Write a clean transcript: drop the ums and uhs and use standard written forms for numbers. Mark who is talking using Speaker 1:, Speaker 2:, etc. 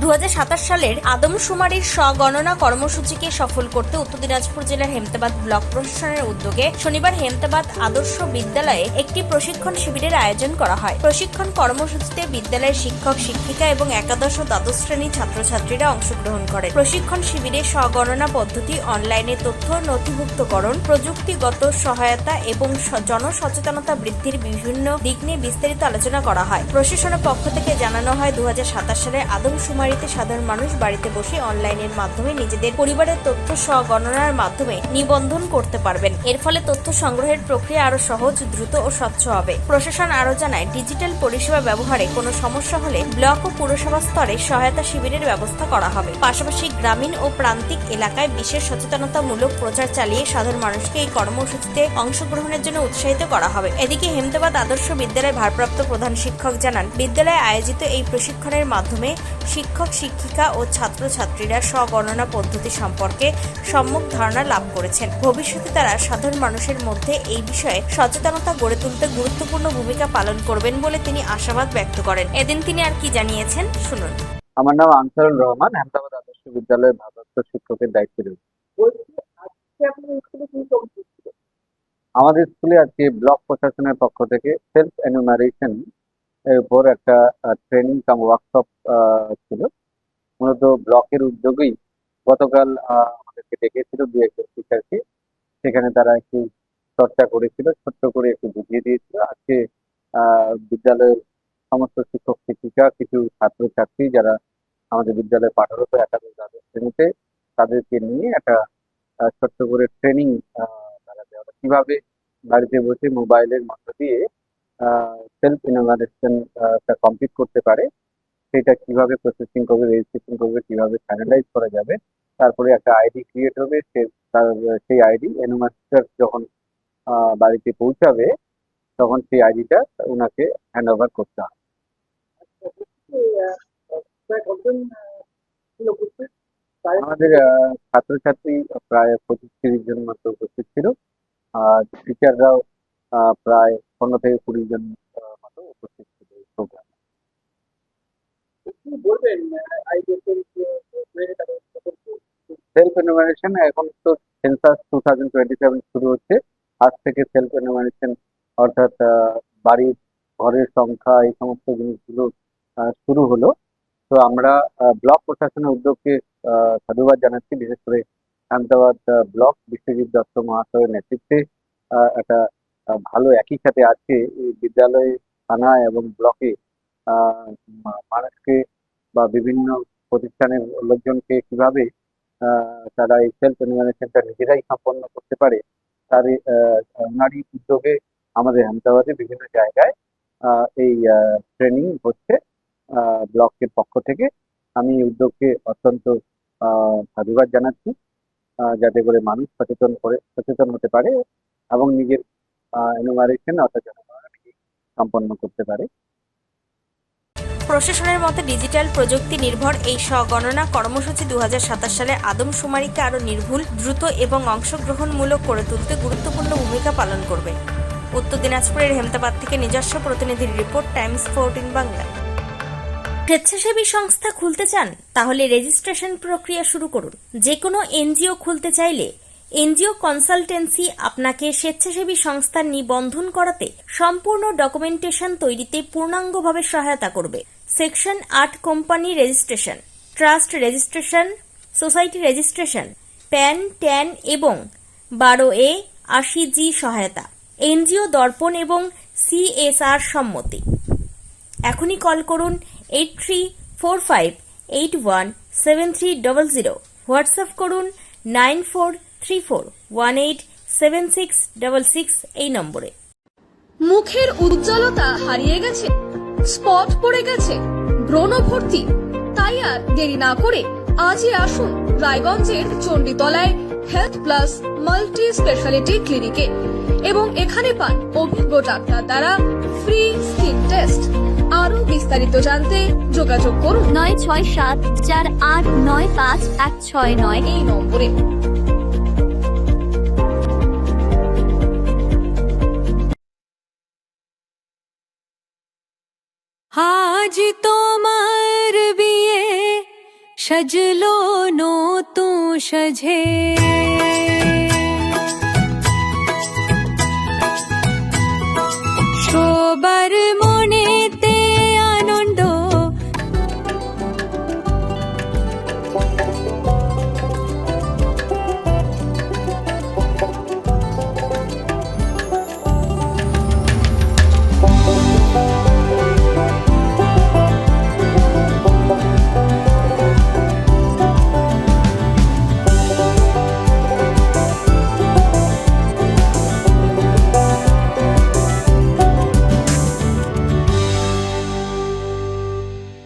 Speaker 1: 2027 সালের আদমশুমারির স্বগণনা কর্মসূচিকে সফল করতে উত্তর দিনাজপুর জেলার হেমতাবাদ ব্লক প্রশাসনের উদ্যোগে শনিবার হেমতাবাদ আদর্শ বিদ্যালয়ে একটি প্রশিক্ষণ শিবিরের আয়োজন করা হয়। প্রশিক্ষণ কর্মসূচিতে বিদ্যালয়ের শিক্ষক শিক্ষিকা এবং একাদশ ও দ্বাদশ শ্রেণীর ছাত্রছাত্রীরা অংশগ্রহণ করে। প্রশিক্ষণ শিবিরে স্বগণনা পদ্ধতি, অনলাইনে তথ্য নথিভুক্তকরণ, প্রযুক্তিগত সহায়তা এবং জনসচেতনতা বৃদ্ধির বিভিন্ন দিক নিয়ে বিস্তারিত আলোচনা করা হয়। প্রশাসনের পক্ষ থেকে জানানো হয় 2027 সালে আদমশুমারিতে সাধারণ মানুষ বাড়িতে বসে অনলাইনের মাধ্যমে নিজেদের পরিবারের তথ্য স্বগণনার মাধ্যমে নিবন্ধন করতে পারবেন। এর ফলে তথ্য সংগ্রহের প্রক্রিয়া আরো সহজ, দ্রুত ও স্বচ্ছ হবে। প্রশাসন আরো জানায়, ডিজিটাল পরিষেবা ব্যবহারে কোনো সমস্যা হলে ব্লক ও পুরসভা স্তরে সহায়তা শিবিরের ব্যবস্থা করা হবে। পাশাপাশি গ্রামীণ ও প্রান্তিক এলাকায় বিশেষ সচেতনতামূলক প্রচার চালিয়ে সাধারণ মানুষকে এই কর্মসূচিতে অংশগ্রহণের জন্য উৎসাহিত করা হবে। এদিকে হেমতাবাদ আদর্শ বিদ্যালয়ের ভারপ্রাপ্ত প্রধান শিক্ষক জানান, বিদ্যালয়ে আয়োজিত এই প্রশিক্ষণের মাধ্যমে শিক্ষক শিক্ষিকা ও ছাত্রছাত্রীরা স্বগণনা পদ্ধতি সম্পর্কে সম্যক ধারণা লাভ করেছেন। ভবিষ্যতে তারা সাধারণ মানুষের মধ্যে এই বিষয়ে সচেতনতা গড়ে তুলতে গুরুত্বপূর্ণ ভূমিকা পালন করবেন বলে তিনি আশাবাদ ব্যক্ত করেন। এদিন তিনি আর কি জানিয়েছেন শুনুন।
Speaker 2: আমার নাম আনসারুল রহমান, হেমতাবাদ আদর্শ বিদ্যালয়ের ভারপ্রাপ্ত শিক্ষকের দায়িত্বে রয়েছে। আমাদের স্কুলে আজকে ব্লক প্রশাসনের পক্ষ থেকে সেলফ এনুমারেশন এর উপর একটা ট্রেনিং কাম ওয়ার্কশপ ছিল। মূলত ব্লকের উদ্যোগেই গতকাল আমাদেরকে ডেকেছিল দু একজন টিচারকে, সেখানে তারা একটু চর্চা করেছিল, ছোট্ট করে একটু বুঝিয়ে দিয়েছিল। আজকে বিদ্যালয়ের সমস্ত শিক্ষক শিক্ষিকা, কিছু ছাত্রছাত্রী যারা আমাদের বিদ্যালয়ে পাঠরত একাদশ দ্বাদশ শ্রেণীতে, তাদেরকে নিয়ে একটা ছোট্ট করে ট্রেনিং তারা দেওয়া, কিভাবে বাড়িতে বসে মোবাইলের মধ্য দিয়ে সেলফ ইনোভেশন কমপ্লিট করতে পারে, সেটা কিভাবে প্রসেসিং করবে, রেজিস্ট্রেশন করবে, কিভাবে ফাইনালাইজ করা যাবে, তারপরে একটা আইডি ক্রিয়েট হবে। সেই আইডি এনুমারেটর যখন বাড়িতে পৌঁছাবে তখন সেই আইডিটা ওনাকে হ্যান্ড ওভার করতে হবে। আমাদের ছাত্রছাত্রী প্রায় 25-30 জন মতো উপস্থিত ছিল, আর টিচাররাও প্রায় 15 থেকে 20 জন মতো উপস্থিত ছিল এই প্রোগ্রামে। সেলফ এনুমারেশন এখন তো সেন্সাস 2027 শুরু হচ্ছে। আজ থেকে সেলফ এনুমারেশন অর্থাৎ বাড়ির ঘরের সংখ্যা, এই সমস্ত জিনিসগুলো শুরু হলো। তো আমরা ব্লক প্রশাসনের উদ্যোগকে সাধুবাদ জানাচ্ছি। বিশেষ করে হেমতাবাদ ব্লক বিশ্বজিৎ দত্ত মহাশয়ের নেতৃত্বে একটা ভালো একই সাথে আজকে এই বিদ্যালয়ে, থানা এবং ব্লকে মানুষকে বা বিভিন্ন প্রতিষ্ঠানের লোকজনকে কিভাবে তারা এই সেলফ এনুমারেশনটা নিজেরাই সম্পন্ন করতে পারে, তার ওনারই উদ্যোগে আমাদের হেমতাবাদে বিভিন্ন জায়গায় এই ট্রেনিং হচ্ছে ব্লকের পক্ষ থেকে। আমি এই উদ্যোগকে অত্যন্ত সাধুবাদ জানাচ্ছি, যাতে করে মানুষ সচেতন হতে পারে এবং নিজের এনুমারেশন অর্থাৎ জনগণনা নিজেই সম্পন্ন করতে পারে।
Speaker 1: প্রশাসনের মতে ডিজিটাল প্রযুক্তি নির্ভর এই স্বগণনা কর্মসূচি 2027 সালে আদমশুমারিকে আরো নির্ভুল, দ্রুত এবং অংশগ্রহণমূলক করে তুলতে গুরুত্বপূর্ণ ভূমিকা পালন করবে। উত্তর দিনাজপুরের হেমতাবাদ থেকে নিজস্ব প্রতিনিধির রিপোর্ট, টাইমস 14 বাংলা। স্বেচ্ছাসেবী সংস্থা খুলতে চান? তাহলে রেজিস্ট্রেশন প্রক্রিয়া শুরু করুন। যে কোনো এনজিও খুলতে চাইলে এনজিও কনসালটেন্সি আপনাকে স্বেচ্ছাসেবী সংস্থার নিবন্ধন করাতে সম্পূর্ণ ডকুমেন্টেশন তৈরিতে পূর্ণাঙ্গভাবে সহায়তা করবে। Section 8 company registration, trust registration, society registration, pan, tan এবং 12A 80G সহায়তা, এনজিও দর্পণ এবং CSR সম্মতি। এখনই কল করুন 8345817300, হোয়াটসঅ্যাপ করুন 9434187666 এই নম্বরে।
Speaker 3: মুখের উজ্জ্বলতা হারিয়ে গেছে, স্পট পড়ে গেছে, ব্রণ ভর্তি, তাই আর দেরি না করে আজই আসুন রায়গঞ্জের চণ্ডীতলায় হেলথ প্লাস মাল্টি স্পেশালিটি ক্লিনিকে এবং এখানে পান অভিজ্ঞ ডাক্তার দ্বারা ফ্রি স্কিন টেস্ট। আরো বিস্তারিত জানতে যোগাযোগ করুন 9674895169 এই নম্বরে।
Speaker 4: আজ তোমার বিয়ে सजलो नो तू सजे